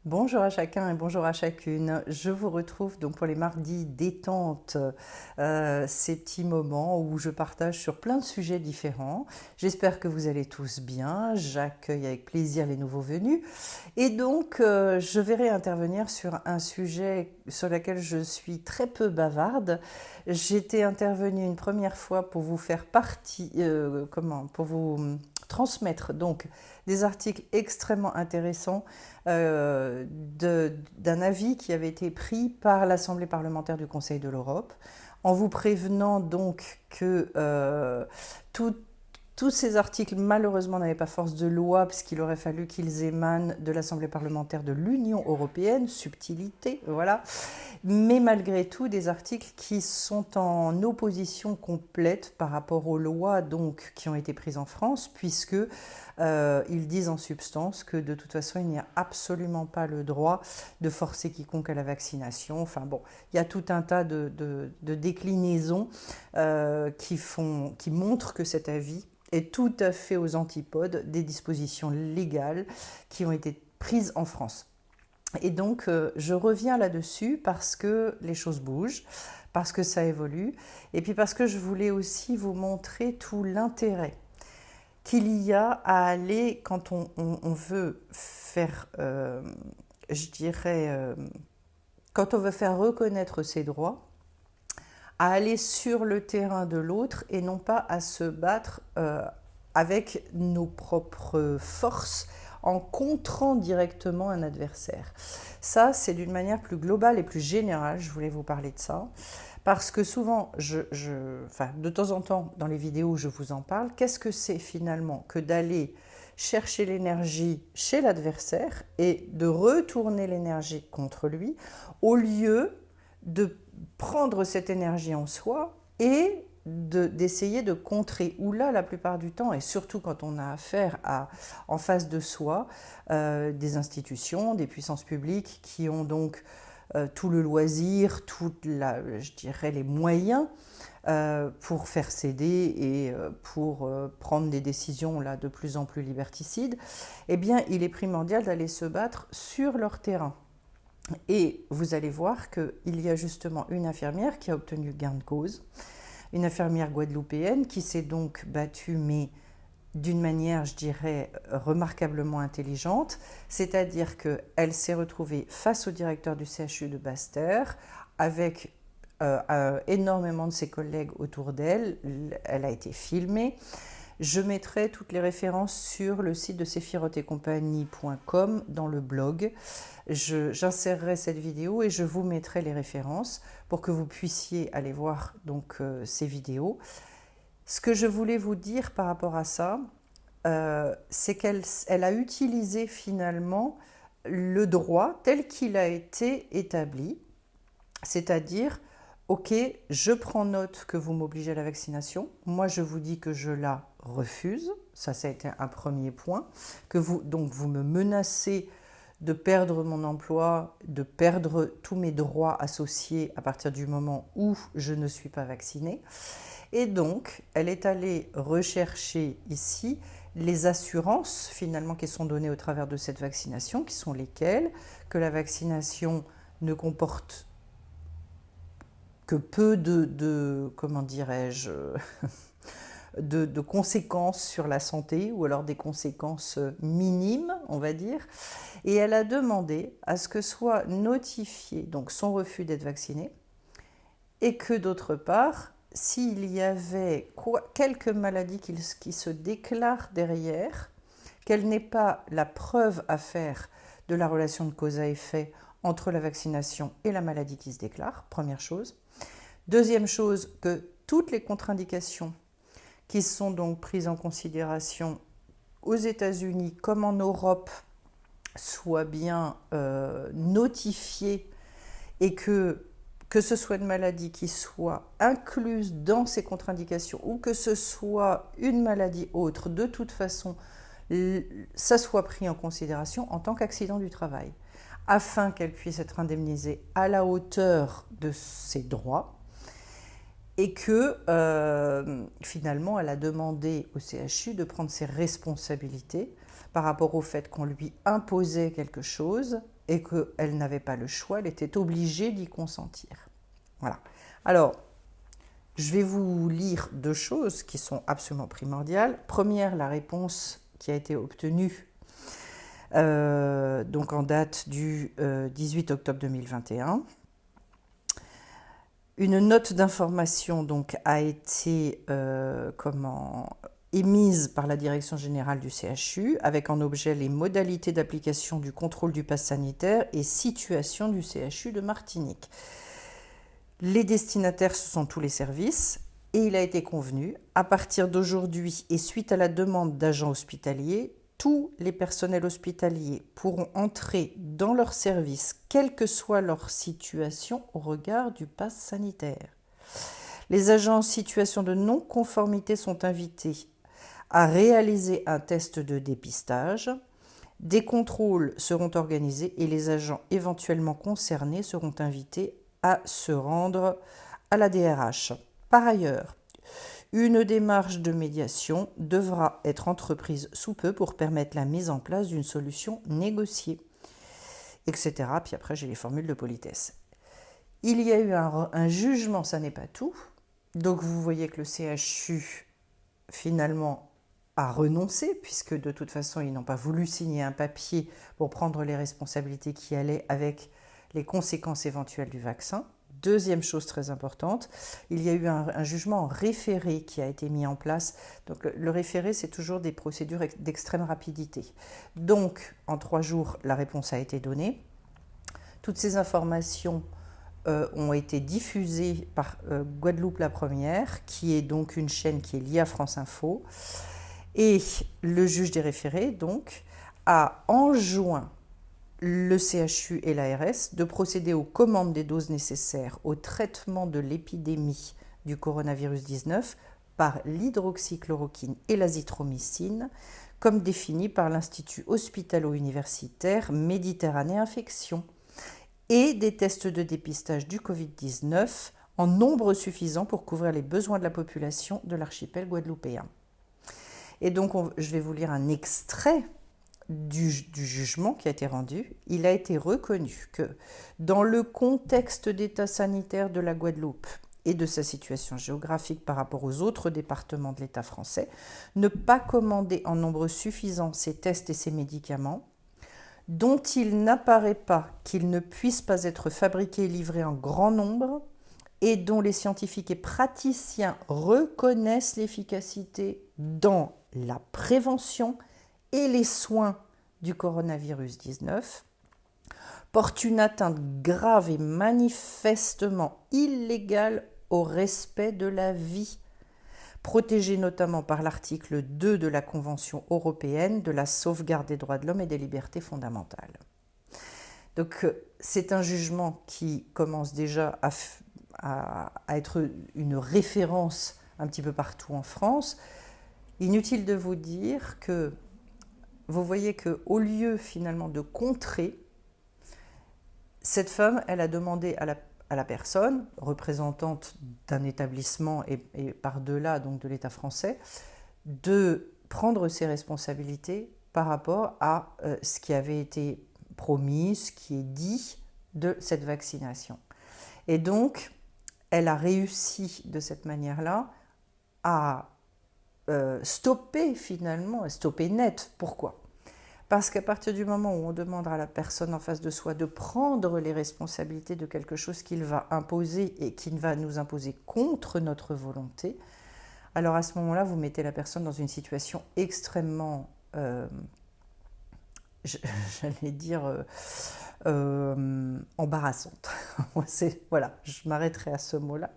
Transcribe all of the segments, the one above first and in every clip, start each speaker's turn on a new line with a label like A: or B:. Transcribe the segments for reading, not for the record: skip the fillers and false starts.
A: Bonjour à chacun et bonjour à chacune. Je vous retrouve donc pour les mardis détente, ces petits moments où je partage sur plein de sujets différents. J'espère que vous allez tous bien. J'accueille avec plaisir les nouveaux venus. Et donc, je vais intervenir sur un sujet sur lequel je suis très peu bavarde. J'étais intervenue une première fois pour vous faire partie, pour vous transmettre donc des articles extrêmement intéressants d'un avis qui avait été pris par l'Assemblée parlementaire du Conseil de l'Europe, en vous prévenant donc que tous ces articles, malheureusement, n'avaient pas force de loi, puisqu'il aurait fallu qu'ils émanent de l'Assemblée parlementaire de l'Union européenne, subtilité, voilà. Mais malgré tout, des articles qui sont en opposition complète par rapport aux lois donc, qui ont été prises en France, puisque ils disent en substance que de toute façon, il n'y a absolument pas le droit de forcer quiconque à la vaccination. Enfin bon, il y a tout un tas de déclinaisons qui montrent que cet avis est tout à fait aux antipodes des dispositions légales qui ont été prises en France. Et donc, je reviens là-dessus parce que les choses bougent, parce que ça évolue, et puis parce que je voulais aussi vous montrer tout l'intérêt qu'il y a à aller, quand on veut faire, je dirais, quand on veut faire reconnaître ses droits, à aller sur le terrain de l'autre et non pas à se battre avec nos propres forces en contrant directement un adversaire. Ça, c'est d'une manière plus globale et plus générale, je voulais vous parler de ça, parce que souvent, de temps en temps, dans les vidéos, je vous en parle, qu'est-ce que c'est finalement que d'aller chercher l'énergie chez l'adversaire et de retourner l'énergie contre lui, au lieu de prendre cette énergie en soi et d'essayer de contrer, ou là la plupart du temps, et surtout quand on a affaire en face de soi, des institutions, des puissances publiques qui ont donc tout le loisir, je dirais les moyens pour faire céder et pour prendre des décisions là, de plus en plus liberticides, eh bien il est primordial d'aller se battre sur leur terrain. Et vous allez voir qu'il y a justement une infirmière qui a obtenu gain de cause, une infirmière guadeloupéenne qui s'est donc battue, mais d'une manière, je dirais, remarquablement intelligente, c'est-à-dire qu'elle s'est retrouvée face au directeur du CHU de Basse-Terre, avec énormément de ses collègues autour d'elle. Elle a été filmée. Je mettrai toutes les références sur le site de sephirotetcompagnie.com dans le blog. J'insérerai cette vidéo et je vous mettrai les références pour que vous puissiez aller voir donc ces vidéos. Ce que je voulais vous dire par rapport à ça, c'est qu'elle a utilisé finalement le droit tel qu'il a été établi, c'est-à-dire, ok, je prends note que vous m'obligez à la vaccination, moi je vous dis que je la refuse, ça a été un premier point, donc vous me menacez de perdre mon emploi, de perdre tous mes droits associés à partir du moment où je ne suis pas vaccinée. Et donc, elle est allée rechercher ici les assurances finalement qui sont données au travers de cette vaccination, qui sont lesquelles? Que la vaccination ne comporte que peu comment dirais-je, de conséquences sur la santé, ou alors des conséquences minimes, on va dire. Et elle a demandé à ce que soit notifié donc son refus d'être vacciné, et que d'autre part, s'il y avait quelques maladies qui se déclarent derrière, qu'elle n'ait pas la preuve à faire de la relation de cause à effet entre la vaccination et la maladie qui se déclare, première chose. Deuxième chose, que toutes les contre-indications qui sont donc prises en considération aux États-Unis comme en Europe soient bien notifiées, et que ce soit une maladie qui soit incluse dans ces contre-indications ou que ce soit une maladie autre, de toute façon, ça soit pris en considération en tant qu'accident du travail, afin qu'elle puisse être indemnisée à la hauteur de ses droits, et que finalement elle a demandé au CHU de prendre ses responsabilités par rapport au fait qu'on lui imposait quelque chose et qu'elle n'avait pas le choix, elle était obligée d'y consentir. Voilà. Alors, je vais vous lire 2 choses qui sont absolument primordiales. Première, la réponse qui a été obtenue donc en date du 18 octobre 2021. Une note d'information donc a été émise par la Direction générale du CHU avec en objet les modalités d'application du contrôle du pass sanitaire et situation du CHU de Martinique. Les destinataires, ce sont tous les services, et il a été convenu, à partir d'aujourd'hui et suite à la demande d'agents hospitaliers, tous les personnels hospitaliers pourront entrer dans leur service, quelle que soit leur situation au regard du pass sanitaire. Les agents en situation de non-conformité sont invités à réaliser un test de dépistage. Des contrôles seront organisés et les agents éventuellement concernés seront invités à se rendre à la DRH. Par ailleurs, une démarche de médiation devra être entreprise sous peu pour permettre la mise en place d'une solution négociée, etc. Puis après, j'ai les formules de politesse. Il y a eu un jugement, ça n'est pas tout. Donc vous voyez que le CHU, finalement, a renoncé, puisque de toute façon, ils n'ont pas voulu signer un papier pour prendre les responsabilités qui allaient avec les conséquences éventuelles du vaccin. Deuxième chose très importante, il y a eu un jugement en référé qui a été mis en place. Donc le référé, c'est toujours des procédures d'extrême rapidité. Donc en 3 jours, la réponse a été donnée. Toutes ces informations ont été diffusées par Guadeloupe la Première, qui est donc une chaîne qui est liée à France Info. Et le juge des référés, donc, a enjoint le CHU et l'ARS de procéder aux commandes des doses nécessaires au traitement de l'épidémie du coronavirus 19 par l'hydroxychloroquine et l'azithromycine, comme défini par l'Institut hospitalo-universitaire Méditerranée Infection, et des tests de dépistage du Covid-19 en nombre suffisant pour couvrir les besoins de la population de l'archipel guadeloupéen. Et donc, je vais vous lire un extrait du jugement qui a été rendu. Il a été reconnu que dans le contexte d'état sanitaire de la Guadeloupe et de sa situation géographique par rapport aux autres départements de l'État français, ne pas commander en nombre suffisant ces tests et ces médicaments, dont il n'apparaît pas qu'ils ne puissent pas être fabriqués et livrés en grand nombre, et dont les scientifiques et praticiens reconnaissent l'efficacité dans la prévention et les soins du coronavirus 19, porte une atteinte grave et manifestement illégale au respect de la vie, protégée notamment par l'article 2 de la Convention européenne de la sauvegarde des droits de l'homme et des libertés fondamentales. Donc c'est un jugement qui commence déjà à être une référence un petit peu partout en France. Inutile de vous dire que vous voyez qu'au lieu finalement de contrer, cette femme, elle a demandé à la personne, représentante d'un établissement et par-delà donc de l'État français, de prendre ses responsabilités par rapport à ce qui avait été promis, ce qui est dit de cette vaccination. Et donc, elle a réussi de cette manière-là à stopper finalement, stopper net. Pourquoi ? Parce qu'à partir du moment où on demande à la personne en face de soi de prendre les responsabilités de quelque chose qu'il va imposer et qu'il va nous imposer contre notre volonté, alors à ce moment-là, vous mettez la personne dans une situation extrêmement, j'allais dire, embarrassante. Voilà, je m'arrêterai à ce mot-là.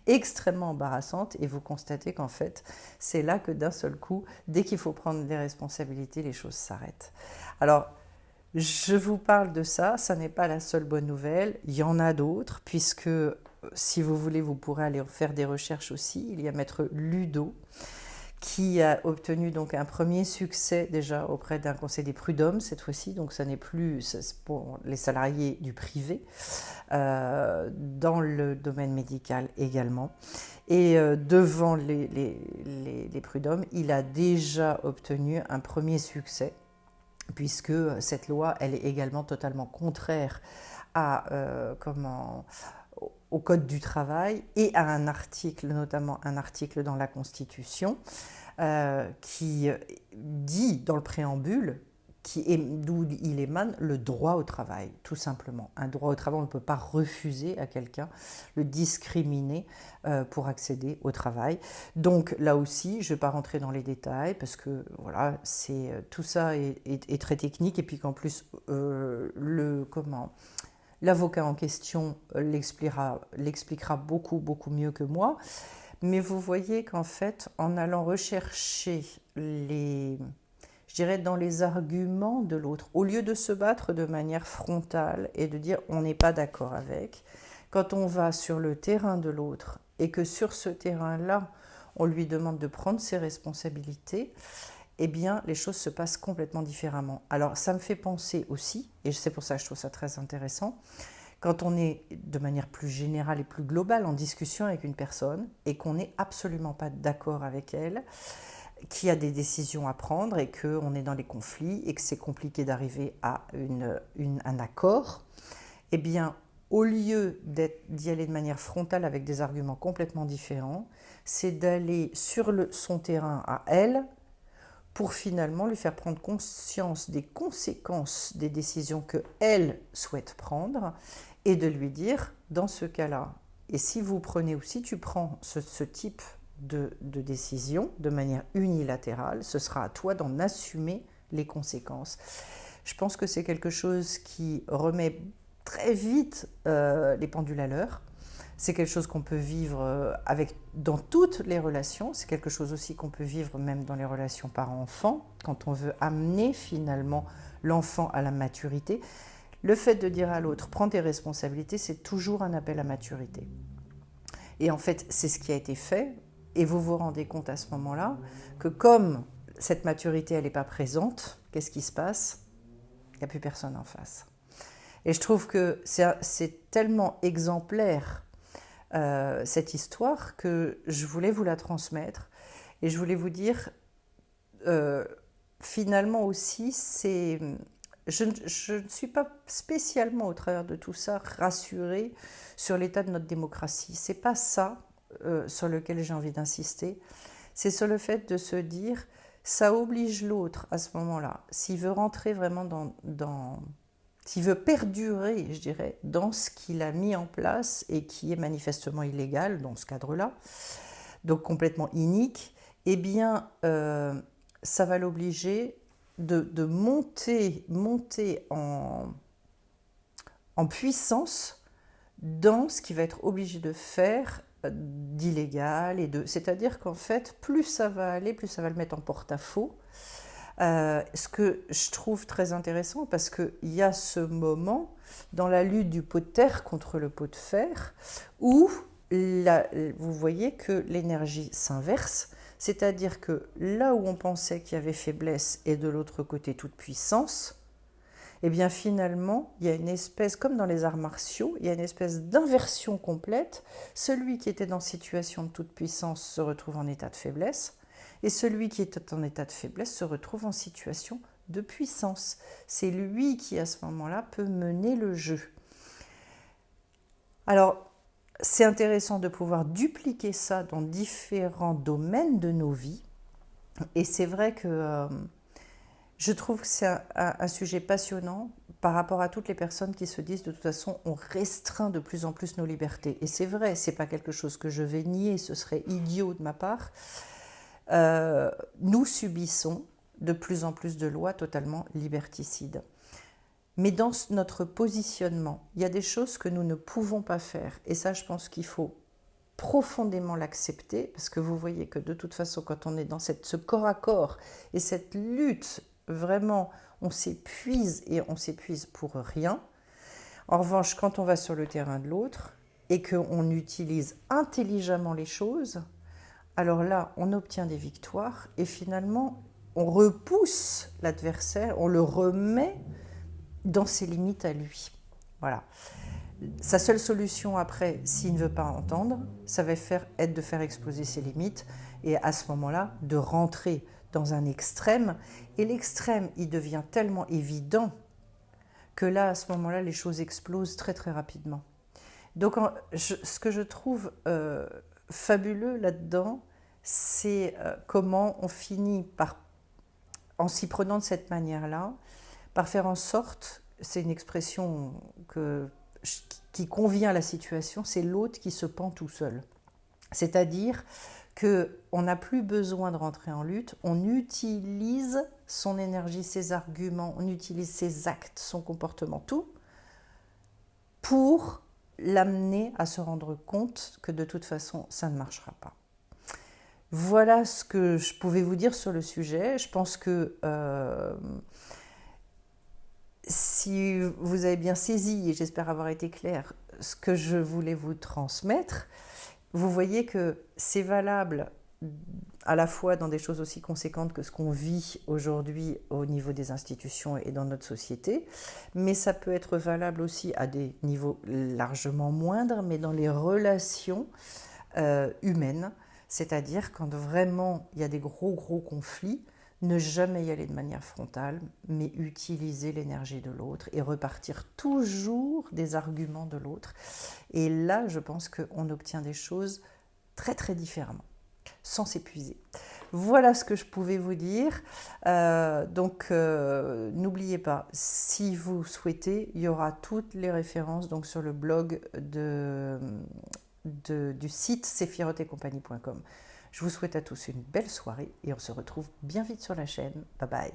A: Extrêmement embarrassante, et vous constatez qu'en fait, c'est là que d'un seul coup, dès qu'il faut prendre les responsabilités, les choses s'arrêtent. Alors, je vous parle de ça, ça n'est pas la seule bonne nouvelle, il y en a d'autres, puisque si vous voulez, vous pourrez aller faire des recherches aussi. Il y a Maître Ludo, qui a obtenu donc un premier succès déjà auprès d'un conseil des prud'hommes cette fois-ci, donc ça n'est plus pour les salariés du privé, dans le domaine médical également. Et devant les prud'hommes, il a déjà obtenu un premier succès. puisque cette loi, elle est également totalement contraire à, au Code du travail et à un article, notamment un article dans la Constitution, qui dit dans le préambule d'où il émane le droit au travail, tout simplement. Un droit au travail, on ne peut pas refuser à quelqu'un, le discriminer pour accéder au travail. Donc là aussi, je ne vais pas rentrer dans les détails parce que voilà, tout ça est très technique et puis qu'en plus, l'avocat en question l'expliquera beaucoup, beaucoup mieux que moi. Mais vous voyez qu'en fait, en allant rechercher je dirais, dans les arguments de l'autre, au lieu de se battre de manière frontale et de dire on n'est pas d'accord avec, quand on va sur le terrain de l'autre et que sur ce terrain-là, on lui demande de prendre ses responsabilités, eh bien, les choses se passent complètement différemment. Alors, ça me fait penser aussi, et c'est pour ça que je trouve ça très intéressant, quand on est de manière plus générale et plus globale en discussion avec une personne et qu'on n'est absolument pas d'accord avec elle, qui a des décisions à prendre et qu'on est dans les conflits et que c'est compliqué d'arriver à un accord, eh bien, au lieu d'y aller de manière frontale avec des arguments complètement différents, c'est d'aller sur son terrain à elle pour finalement lui faire prendre conscience des conséquences des décisions qu'elle souhaite prendre et de lui dire, dans ce cas-là, et si vous prenez ou si tu prends ce type de décision de manière unilatérale, ce sera à toi d'en assumer les conséquences. Je pense que c'est quelque chose qui remet très vite les pendules à l'heure. C'est quelque chose qu'on peut vivre dans toutes les relations. C'est quelque chose aussi qu'on peut vivre même dans les relations parents-enfants, quand on veut amener finalement l'enfant à la maturité. Le fait de dire à l'autre, prends tes responsabilités, c'est toujours un appel à maturité. Et en fait, c'est ce qui a été fait. Et vous vous rendez compte à ce moment-là que comme cette maturité, elle n'est pas présente, qu'est-ce qui se passe? Il n'y a plus personne en face. Et je trouve que c'est tellement exemplaire, cette histoire, que je voulais vous la transmettre. Et je voulais vous dire, finalement aussi, je ne suis pas spécialement, au travers de tout ça, rassurée sur l'état de notre démocratie. Ce n'est pas ça sur lequel j'ai envie d'insister. C'est sur le fait de se dire, ça oblige l'autre à ce moment-là, s'il veut rentrer vraiment s'il veut perdurer, je dirais, dans ce qu'il a mis en place et qui est manifestement illégal dans ce cadre-là, donc complètement inique, eh bien, ça va l'obliger de monter en puissance dans ce qu'il va être obligé de faire d'illégal. C'est-à-dire qu'en fait, plus ça va aller, plus ça va le mettre en porte-à-faux. Ce que je trouve très intéressant, parce qu'il y a ce moment dans la lutte du pot de terre contre le pot de fer où vous voyez que l'énergie s'inverse, c'est-à-dire que là où on pensait qu'il y avait faiblesse et de l'autre côté toute puissance, eh bien finalement, il y a une espèce, comme dans les arts martiaux, il y a une espèce d'inversion complète. Celui qui était dans situation de toute puissance se retrouve en état de faiblesse, et celui qui était en état de faiblesse se retrouve en situation de puissance. C'est lui qui, à ce moment-là, peut mener le jeu. Alors, c'est intéressant de pouvoir dupliquer ça dans différents domaines de nos vies. Et c'est vrai que je trouve que c'est un sujet passionnant par rapport à toutes les personnes qui se disent de toute façon on restreint de plus en plus nos libertés. Et c'est vrai, c'est pas quelque chose que je vais nier, ce serait idiot de ma part. Nous subissons de plus en plus de lois totalement liberticides. Mais dans notre positionnement, il y a des choses que nous ne pouvons pas faire. Et ça, je pense qu'il faut profondément l'accepter, parce que vous voyez que de toute façon, quand on est dans ce corps à corps et cette lutte, vraiment, on s'épuise et on s'épuise pour rien. En revanche, quand on va sur le terrain de l'autre et qu'on utilise intelligemment les choses, alors là, on obtient des victoires et finalement, on repousse l'adversaire, on le remet dans ses limites à lui. Voilà. Sa seule solution après, s'il ne veut pas entendre, ça va être de faire exploser ses limites et à ce moment-là, de rentrer dans un extrême, et l'extrême, il devient tellement évident que là, à ce moment-là, les choses explosent très très rapidement. Donc, ce que je trouve fabuleux là-dedans, c'est comment on finit par, en s'y prenant de cette manière-là, par faire en sorte, c'est une expression qui convient à la situation, c'est l'autre qui se pend tout seul. C'est-à-dire qu'on n'a plus besoin de rentrer en lutte, on utilise son énergie, ses arguments, on utilise ses actes, son comportement, tout, pour l'amener à se rendre compte que de toute façon, ça ne marchera pas. Voilà ce que je pouvais vous dire sur le sujet. Je pense que si vous avez bien saisi, et j'espère avoir été claire, ce que je voulais vous transmettre, vous voyez que c'est valable à la fois dans des choses aussi conséquentes que ce qu'on vit aujourd'hui au niveau des institutions et dans notre société, mais ça peut être valable aussi à des niveaux largement moindres, mais dans les relations humaines, c'est-à-dire quand vraiment il y a des gros conflits, ne jamais y aller de manière frontale, mais utiliser l'énergie de l'autre et repartir toujours des arguments de l'autre. Et là, je pense qu'on obtient des choses très très différemment, sans s'épuiser. Voilà ce que je pouvais vous dire. Donc, n'oubliez pas, si vous souhaitez, il y aura toutes les références donc, sur le blog du site sephirotetcompagnie.com. Je vous souhaite à tous une belle soirée et on se retrouve bien vite sur la chaîne. Bye bye.